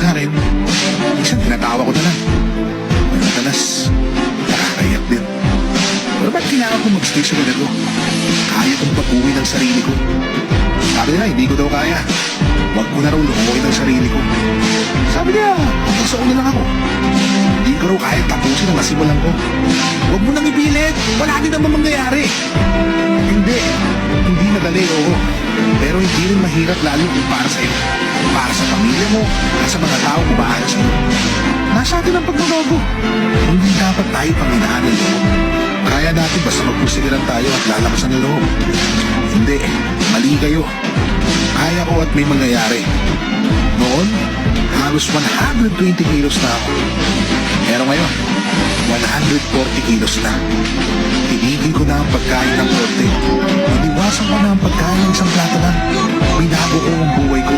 sa akin, minsan tinatawa ko na lang. Madalas, nakakayak din. Pero ba't kailangan ko mag-stay sa ganito? Kaya kong pag-uwi ng sarili ko. Sabi nila, hindi ko daw kaya. Huwag ko na raw lumuhin ang sarili ko. Sabi niya, hanggang sa una lang ako. Hindi ko raw kaya tapusin ang nasimulan ko. Huwag mo nang ipilit. Wala din naman mangyayari. Hindi madali, oo. Pero hindi rin mahirap lalo kung para sa'yo. Para sa pamilya mo, at sa mga tao kumahan sa'yo. Nasa atin ang pagbabago. Hindi dapat tayo panghinaan ng loob. Kaya natin basta magpusigilan tayo at lalabasan ng loob. Hindi, mali kayo. Kaya ko at may mangyayari. Noon, halos 120 kilos na ako. Pero ngayon, 140 kilos na. Tinigil ko na ang pagkain ng korte. Iniwasan ko na ang pagkain ng isang plato lang. Binago ko ang buhay ko.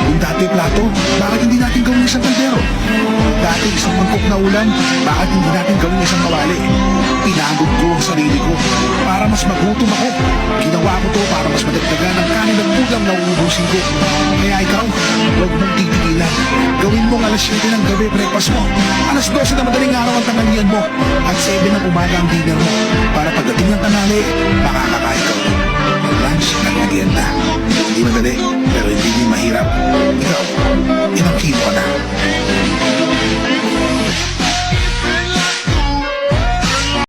Kung dati plato, bakit hindi natin gawin isang kaldero? Kung dati isang mangkok na ulam, bakit hindi natin gawin isang kawali? Pinagod ko ang sarili ko para mas magutom ako. Ginawa ko to para mas madagdagan ang kanin ng ulam na uubusin ko. Kaya ikaw, huwag mong titigilan. Gawin mong alas 7 ng gabi breakfast mo. Alas 12 na madaling araw ang tanghalian mo. At 7 ng umaga ang dinner mo. Para pagdating ng tanghali, makakakain ka ulit. Ang lunch at merienda.